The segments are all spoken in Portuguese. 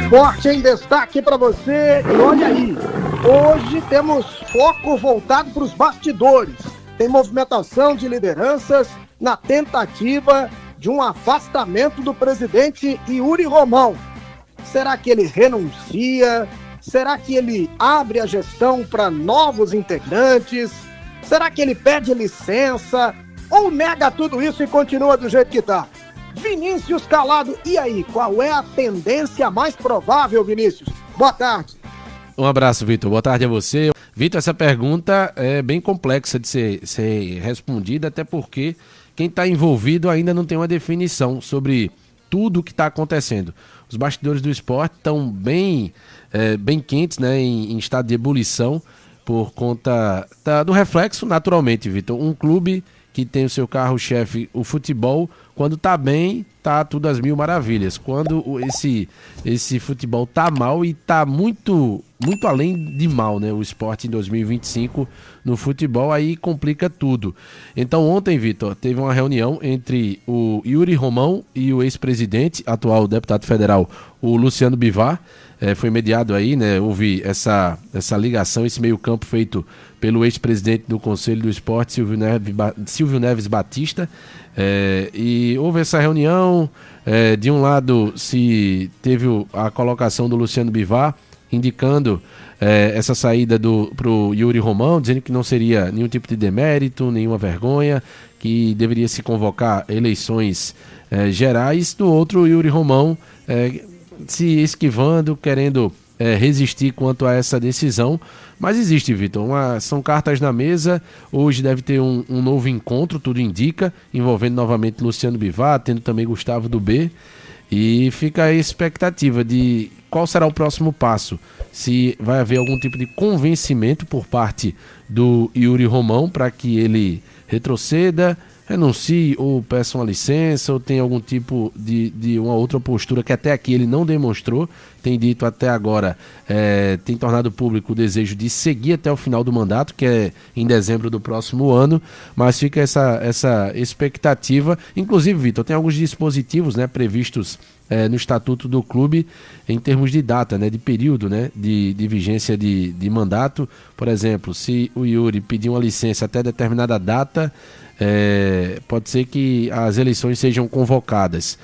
Esporte em destaque para você. E olha aí, hoje temos foco voltado para os bastidores. Tem movimentação de lideranças na tentativa de um afastamento do presidente Yuri Romão. Será que ele renuncia? Será que ele abre a gestão para novos integrantes? Será que ele pede licença? Ou nega tudo isso e continua do jeito que está? Vinícius Calado, e aí, qual é a tendência mais provável, Vinícius? Boa tarde. Um abraço, Vitor. Boa tarde a você. Vitor, essa pergunta é bem complexa de ser respondida, até porque quem está envolvido ainda não tem uma definição sobre tudo o que está acontecendo. Os bastidores do esporte estão bem quentes, né, em estado de ebulição, por conta do reflexo, naturalmente, Vitor. Um clube que tem o seu carro-chefe, o futebol, quando tá bem, tá tudo às mil maravilhas. Quando esse futebol tá mal, e tá muito além de mal, né? O esporte em 2025 no futebol, aí complica tudo. Então ontem, Vitor, teve uma reunião entre o Yuri Romão e o ex-presidente, atual deputado federal, o Luciano Bivar. Foi mediado aí, né? Houve essa ligação, esse meio-campo feito pelo ex-presidente do Conselho do Esporte, Silvio Neves Batista. E houve essa reunião. De um lado, se teve a colocação do Luciano Bivar, indicando essa saída pro Yuri Romão, dizendo que não seria nenhum tipo de demérito, nenhuma vergonha, que deveria se convocar eleições gerais. Do outro, o Yuri Romão se esquivando, querendo resistir quanto a essa decisão. Mas existe, Vitor, são cartas na mesa. Hoje deve ter um novo encontro, tudo indica, envolvendo novamente Luciano Bivar, tendo também Gustavo do B. E fica a expectativa de qual será o próximo passo. Se vai haver algum tipo de convencimento por parte do Yuri Romão para que ele retroceda, renuncie ou peça uma licença, ou tem algum tipo de uma outra postura que até aqui ele não demonstrou. Tem dito até agora, tem tornado público o desejo de seguir até o final do mandato, que é em dezembro do próximo ano, mas fica essa expectativa. Inclusive, Vitor, tem alguns dispositivos, né, previstos no estatuto do clube em termos de data, né, de período, né, de vigência de mandato. Por exemplo, se o Yuri pedir uma licença até determinada data, pode ser que as eleições sejam convocadas,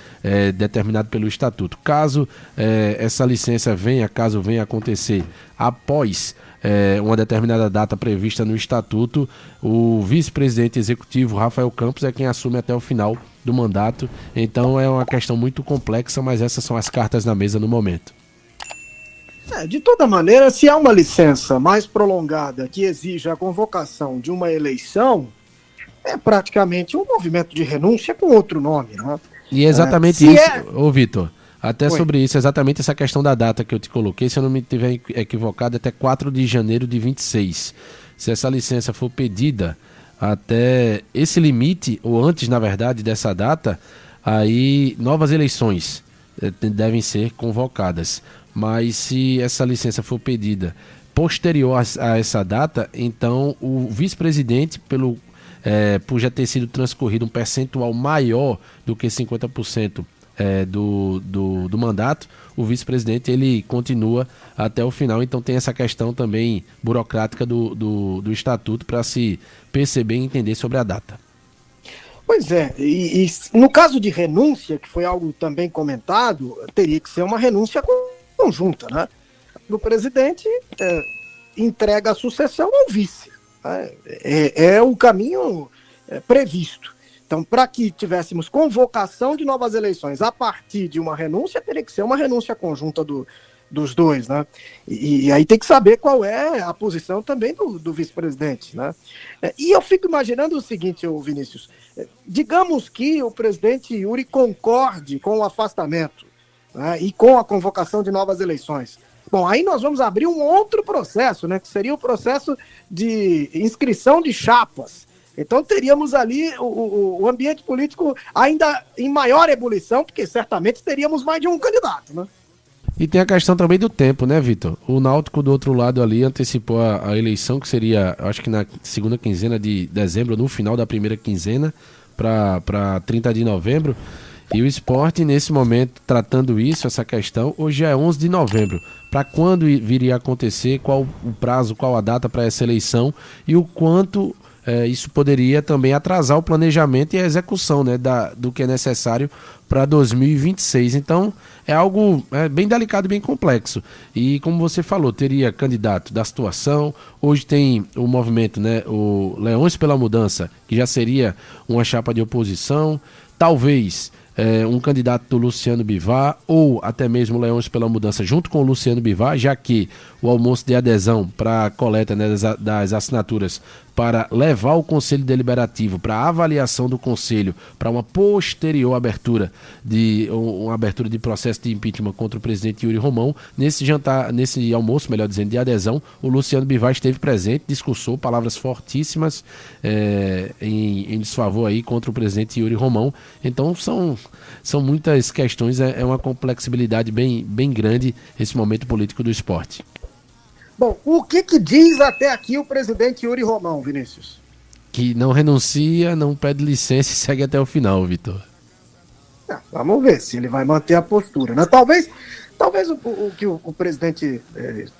determinado pelo estatuto. Caso essa licença venha acontecer após uma determinada data prevista no estatuto, o vice-presidente executivo Rafael Campos é quem assume até o final do mandato. Então é uma questão muito complexa, mas essas são as cartas na mesa no momento. De toda maneira, se há uma licença mais prolongada que exige a convocação de uma eleição, é praticamente um movimento de renúncia com outro nome, né? E é exatamente isso, Vitor. Até sobre isso, exatamente essa questão da data que eu te coloquei, se eu não me tiver equivocado, até 4 de janeiro de 26. Se essa licença for pedida até esse limite, ou antes, na verdade, dessa data, aí novas eleições devem ser convocadas. Mas se essa licença for pedida posterior a essa data, então o vice-presidente, por já ter sido transcorrido um percentual maior do que 50% do mandato, o vice-presidente ele continua até o final. Então tem essa questão também burocrática do estatuto para se perceber e entender sobre a data. Pois é, e no caso de renúncia, que foi algo também comentado, teria que ser uma renúncia conjunta, né? O presidente entrega a sucessão ao vice. É o caminho previsto. Então, para que tivéssemos convocação de novas eleições a partir de uma renúncia, teria que ser uma renúncia conjunta dos dois, né? E aí tem que saber qual é a posição também do vice-presidente, né? E eu fico imaginando o seguinte, Vinícius, digamos que o presidente Yuri concorde com o afastamento, né, e com a convocação de novas eleições. Bom, aí nós vamos abrir um outro processo, né, que seria o processo de inscrição de chapas. Então teríamos ali o ambiente político ainda em maior ebulição, porque certamente teríamos mais de um candidato, né? E tem a questão também do tempo, né, Vitor? O Náutico do outro lado ali antecipou a eleição, que seria, acho que na segunda quinzena de dezembro, no final da primeira quinzena, para 30 de novembro. E o Sport, nesse momento, tratando isso, essa questão, hoje é 11 de novembro. Para quando viria a acontecer, qual o prazo, qual a data para essa eleição e o quanto isso poderia também atrasar o planejamento e a execução, né, do que é necessário para 2026. Então, é algo bem delicado e bem complexo. E, como você falou, teria candidato da situação. Hoje tem o movimento, né, o Leões pela Mudança, que já seria uma chapa de oposição. Talvez um candidato do Luciano Bivar ou até mesmo Leões pela Mudança junto com o Luciano Bivar, já que o almoço de adesão para a coleta, né, das assinaturas para levar o Conselho Deliberativo para a avaliação do Conselho para uma posterior abertura de processo de impeachment contra o presidente Yuri Romão. Nesse almoço, melhor dizendo, de adesão, o Luciano Bivar esteve presente, discursou palavras fortíssimas em desfavor aí contra o presidente Yuri Romão. Então são muitas questões, é uma complexibilidade bem grande esse momento político do esporte. Bom, o que diz até aqui o presidente Yuri Romão, Vinícius? Que não renuncia, não pede licença e segue até o final, Vitor. Vamos ver se ele vai manter a postura, né? Talvez o que o presidente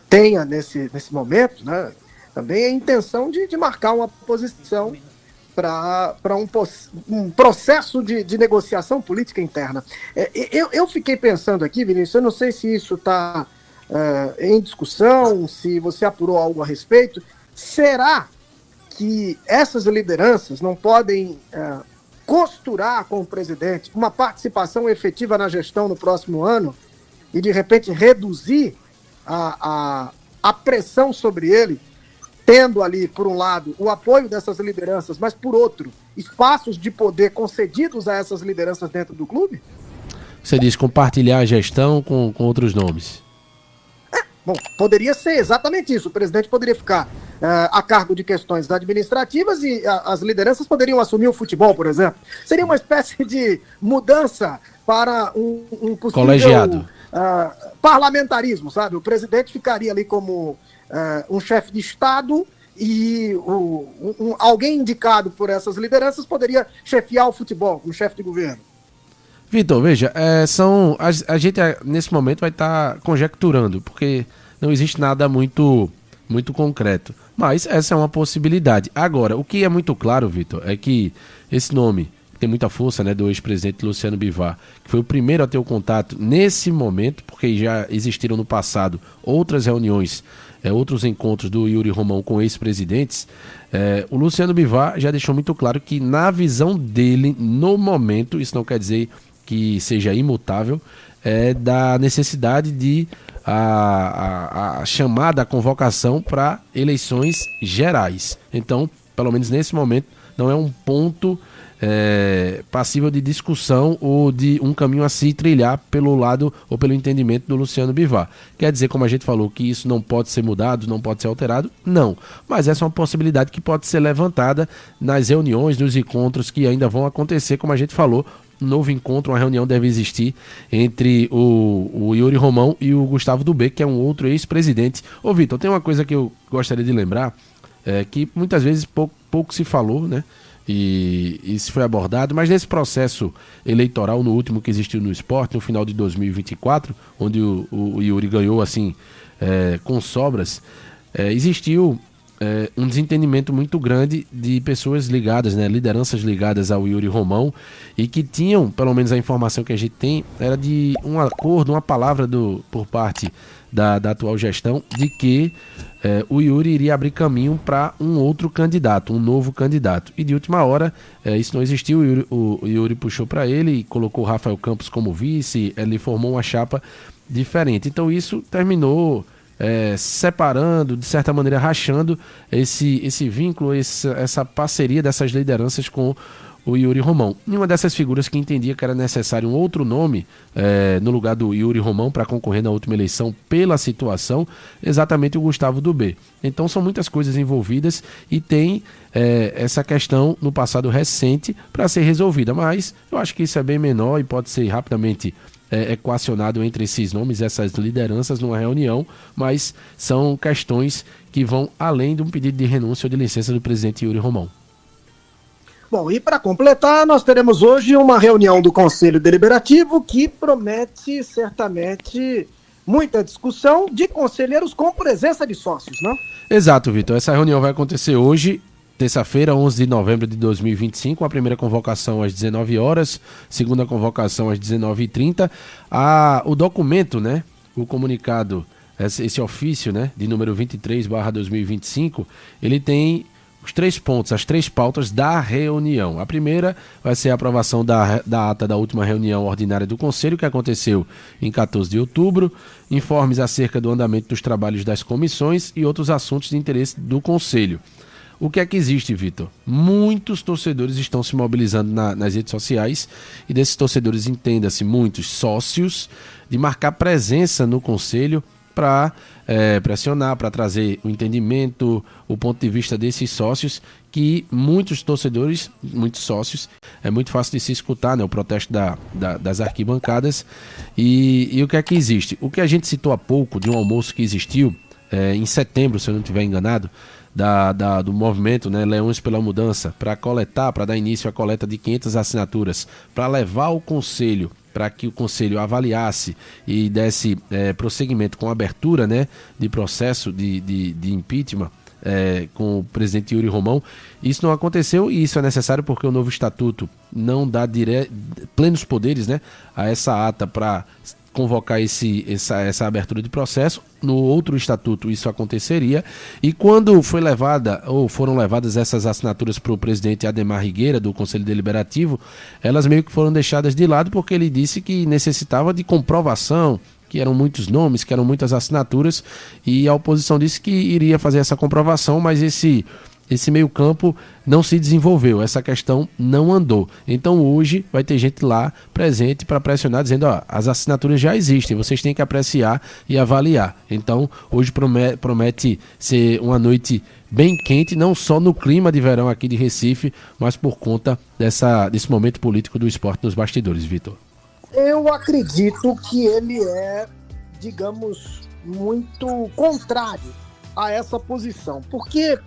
tenha nesse momento, né, também é a intenção de marcar uma posição para um processo de negociação política interna. Eu fiquei pensando aqui, Vinícius, eu não sei se isso está em discussão, se você apurou algo a respeito. Será que essas lideranças não podem costurar com o presidente uma participação efetiva na gestão no próximo ano e, de repente, reduzir a pressão sobre ele, tendo ali, por um lado, o apoio dessas lideranças, mas, por outro, espaços de poder concedidos a essas lideranças dentro do clube? Você diz compartilhar a gestão com outros nomes. Bom, poderia ser exatamente isso. O presidente poderia ficar a cargo de questões administrativas e as lideranças poderiam assumir o futebol, por exemplo. Seria uma espécie de mudança para um possível colegiado. Parlamentarismo, sabe? O presidente ficaria ali como um chefe de Estado e alguém indicado por essas lideranças poderia chefiar o futebol, um chefe de governo. Vitor, veja, a gente nesse momento vai estar conjecturando, porque não existe nada muito concreto. Mas essa é uma possibilidade. Agora, o que é muito claro, Vitor, é que esse nome tem muita força, né, do ex-presidente Luciano Bivar, que foi o primeiro a ter o contato nesse momento, porque já existiram no passado outras reuniões, outros encontros do Yuri Romão com ex-presidentes. O Luciano Bivar já deixou muito claro que, na visão dele, no momento, isso não quer dizer que seja imutável, da necessidade de a chamada, a convocação para eleições gerais. Então, pelo menos nesse momento, não é um ponto passível de discussão ou de um caminho a se trilhar pelo lado ou pelo entendimento do Luciano Bivar. Quer dizer, como a gente falou, que isso não pode ser mudado, não pode ser alterado? Não. Mas essa é uma possibilidade que pode ser levantada nas reuniões, nos encontros que ainda vão acontecer, como a gente falou. Um novo encontro, uma reunião deve existir entre o Yuri Romão e o Gustavo Dubé, que é um outro ex-presidente. Ô Vitor, tem uma coisa que eu gostaria de lembrar, que muitas vezes pouco se falou, né? E isso foi abordado, mas nesse processo eleitoral, no último que existiu no esporte, no final de 2024, onde o Yuri ganhou assim, com sobras, existiu um desentendimento muito grande de pessoas ligadas, né, lideranças ligadas ao Yuri Romão, e que tinham, pelo menos a informação que a gente tem, era de um acordo, uma palavra por parte da atual gestão, de que o Yuri iria abrir caminho para um outro candidato, um novo candidato. E de última hora, isso não existiu, o Yuri puxou para ele e colocou o Rafael Campos como vice, ele formou uma chapa diferente. Então isso terminou separando, de certa maneira rachando esse vínculo, essa parceria dessas lideranças com o Yuri Romão. E uma dessas figuras que entendia que era necessário um outro nome no lugar do Yuri Romão para concorrer na última eleição pela situação, exatamente o Gustavo Dubé. Então são muitas coisas envolvidas e tem essa questão no passado recente para ser resolvida, mas eu acho que isso é bem menor e pode ser rapidamente equacionado entre esses nomes, essas lideranças numa reunião, mas são questões que vão além de um pedido de renúncia ou de licença do presidente Yuri Romão. Bom, e para completar, nós teremos hoje uma reunião do Conselho Deliberativo que promete certamente muita discussão de conselheiros com presença de sócios, não? Exato, Vitor. Essa reunião vai acontecer hoje, terça-feira, 11 de novembro de 2025, a primeira convocação às 19 horas, segunda convocação às 19h30. O documento, né, o comunicado, esse ofício, né, de número 23/2025, ele tem os 3 pontos, as 3 pautas da reunião. A primeira vai ser a aprovação da ata da última reunião ordinária do Conselho, que aconteceu em 14 de outubro, informes acerca do andamento dos trabalhos das comissões e outros assuntos de interesse do Conselho. O que é que existe, Vitor? Muitos torcedores estão se mobilizando nas redes sociais, e desses torcedores, entenda-se, muitos sócios, de marcar presença no Conselho para pressionar, para trazer o entendimento, o ponto de vista desses sócios, que muitos torcedores, muitos sócios, é muito fácil de se escutar, né, o protesto das arquibancadas. E o que é que existe? O que a gente citou há pouco, de um almoço que existiu em setembro, se eu não estiver enganado, do movimento, né, Leões pela Mudança, para dar início à coleta de 500 assinaturas, para levar ao Conselho, para que o Conselho avaliasse e desse prosseguimento com a abertura, né, de processo de impeachment com o presidente Yuri Romão. Isso não aconteceu, e isso é necessário porque o novo estatuto não dá plenos poderes, né, a essa ata para convocar essa abertura de processo. No outro estatuto isso aconteceria, e quando foram levadas essas assinaturas para o presidente Adhemar Higuera, do Conselho Deliberativo, elas meio que foram deixadas de lado, porque ele disse que necessitava de comprovação, que eram muitos nomes, que eram muitas assinaturas, e a oposição disse que iria fazer essa comprovação, mas esse meio campo não se desenvolveu, essa questão não andou. Então hoje vai ter gente lá presente para pressionar, dizendo, as assinaturas já existem, vocês têm que apreciar e avaliar. Então hoje promete ser uma noite bem quente, não só no clima de verão aqui de Recife, mas por conta desse momento político do esporte nos bastidores, Vitor. Eu acredito que ele é, digamos, muito contrário a essa posição, porque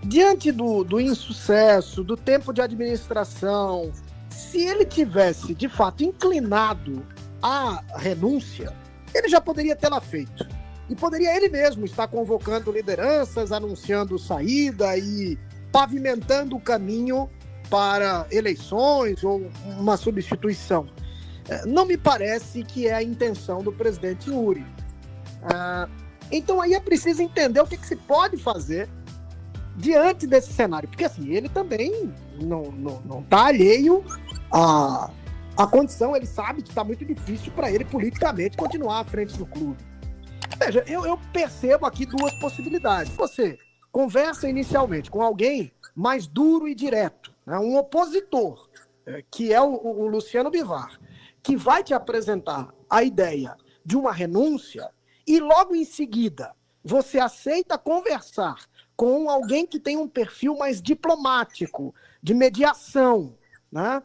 diante do insucesso, do tempo de administração, se ele tivesse, de fato, inclinado à renúncia, ele já poderia tê-la feito. E poderia ele mesmo estar convocando lideranças, anunciando saída e pavimentando o caminho para eleições ou uma substituição. Não me parece que é a intenção do presidente Yuri. Então aí é preciso entender o que se pode fazer diante desse cenário, porque assim, ele também não está alheio à condição, ele sabe que está muito difícil para ele politicamente continuar à frente do clube. Veja, eu percebo aqui 2 possibilidades. Você conversa inicialmente com alguém mais duro e direto, né, um opositor, que é o Luciano Bivar, que vai te apresentar a ideia de uma renúncia, e logo em seguida você aceita conversar com alguém que tem um perfil mais diplomático, de mediação, né?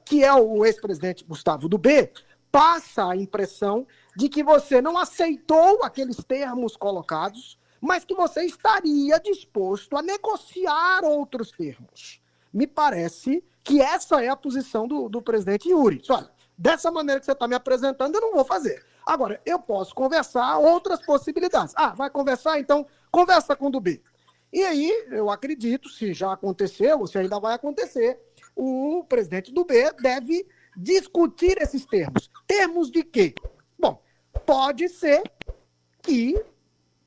Que é o ex-presidente Gustavo Dubé, passa a impressão de que você não aceitou aqueles termos colocados, mas que você estaria disposto a negociar outros termos. Me parece que essa é a posição do presidente Yuri. Olha, dessa maneira que você está me apresentando, eu não vou fazer. Agora, eu posso conversar outras possibilidades. Vai conversar? Então, conversa com o Dubé. E aí, eu acredito, se já aconteceu, ou se ainda vai acontecer, o presidente Dubé deve discutir esses termos. Termos de quê? Bom, pode ser que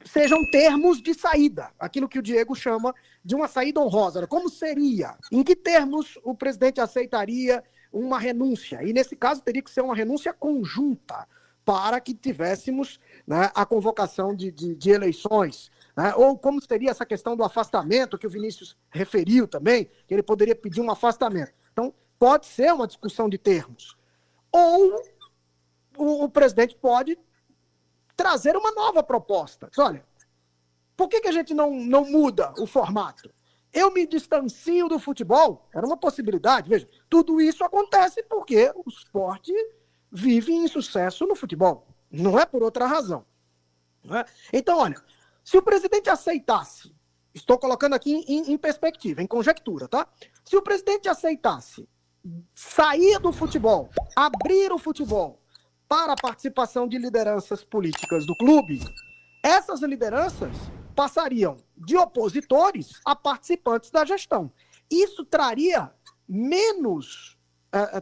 sejam termos de saída, aquilo que o Diego chama de uma saída honrosa. Como seria? Em que termos o presidente aceitaria uma renúncia? E, nesse caso, teria que ser uma renúncia conjunta, para que tivéssemos, né, a convocação de eleições, né? Ou como seria essa questão do afastamento, que o Vinícius referiu também, que ele poderia pedir um afastamento. Então, pode ser uma discussão de termos. Ou o presidente pode trazer uma nova proposta. Olha, por que a gente não muda o formato? Eu me distancio do futebol? Era uma possibilidade. Veja, tudo isso acontece porque o esporte vive em sucesso no futebol. Não é por outra razão. Não é? Então, olha, se o presidente aceitasse, estou colocando aqui em perspectiva, em conjectura, tá? Se o presidente aceitasse sair do futebol, abrir o futebol para a participação de lideranças políticas do clube, essas lideranças passariam de opositores a participantes da gestão. Isso traria menos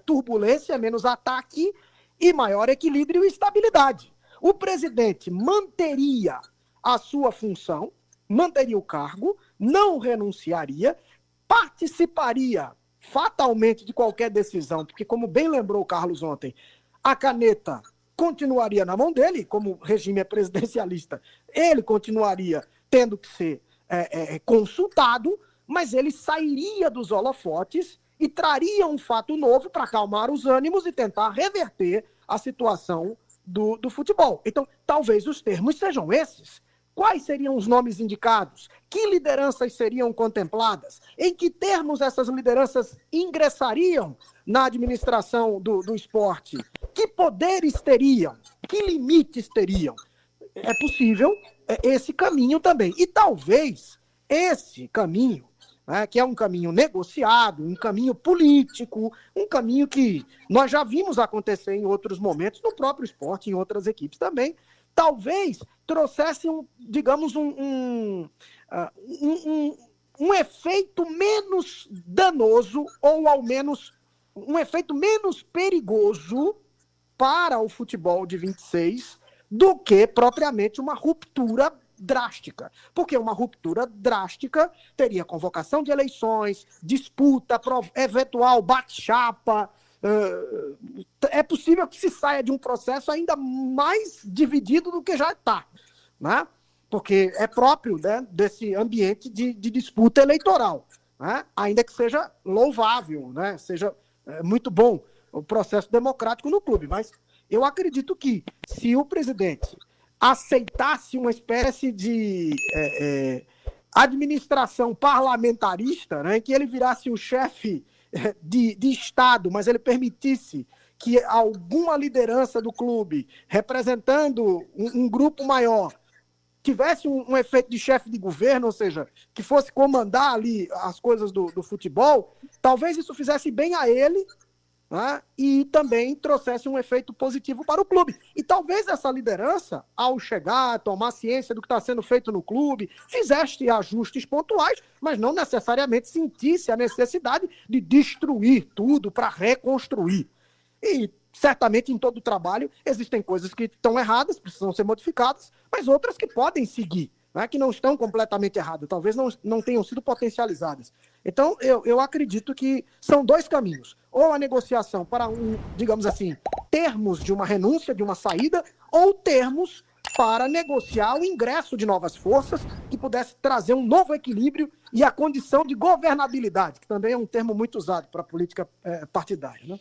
turbulência, menos ataque e maior equilíbrio e estabilidade. O presidente manteria a sua função, manteria o cargo, não renunciaria, participaria fatalmente de qualquer decisão, porque, como bem lembrou o Carlos ontem, a caneta continuaria na mão dele, como o regime é presidencialista, ele continuaria tendo que ser consultado, mas ele sairia dos holofotes e traria um fato novo para acalmar os ânimos e tentar reverter a situação do futebol. Então, talvez os termos sejam esses. Quais seriam os nomes indicados? Que lideranças seriam contempladas? Em que termos essas lideranças ingressariam na administração do esporte? Que poderes teriam? Que limites teriam? É possível esse caminho também. E talvez esse caminho, que é um caminho negociado, um caminho político, um caminho que nós já vimos acontecer em outros momentos, no próprio esporte, em outras equipes também, talvez trouxesse, digamos, um efeito menos danoso, ou ao menos um efeito menos perigoso para o futebol de 26 do que propriamente uma ruptura drástica. Porque uma ruptura drástica teria convocação de eleições, disputa, eventual bate-chapa. É possível que se saia de um processo ainda mais dividido do que já está, né? Porque é próprio, né, desse ambiente de disputa eleitoral, né? Ainda que seja louvável, né? Seja muito bom o processo democrático no clube, mas eu acredito que se o presidente aceitasse uma espécie de administração parlamentarista, né, em que ele virasse o chefe de Estado, mas ele permitisse que alguma liderança do clube, representando um grupo maior, tivesse um efeito de chefe de governo, ou seja, que fosse comandar ali as coisas do futebol, talvez isso fizesse bem a ele, né, e também trouxesse um efeito positivo para o clube. E talvez essa liderança, ao chegar, tomar ciência do que está sendo feito no clube, fizesse ajustes pontuais, mas não necessariamente sentisse a necessidade de destruir tudo para reconstruir. E certamente em todo trabalho existem coisas que estão erradas, precisam ser modificadas, mas outras que podem seguir, né, que não estão completamente erradas, talvez não tenham sido potencializadas. Então, eu acredito que são dois caminhos. Ou a negociação para, digamos assim, termos de uma renúncia, de uma saída, ou termos para negociar o ingresso de novas forças que pudesse trazer um novo equilíbrio e a condição de governabilidade, que também é um termo muito usado para a política partidária, né?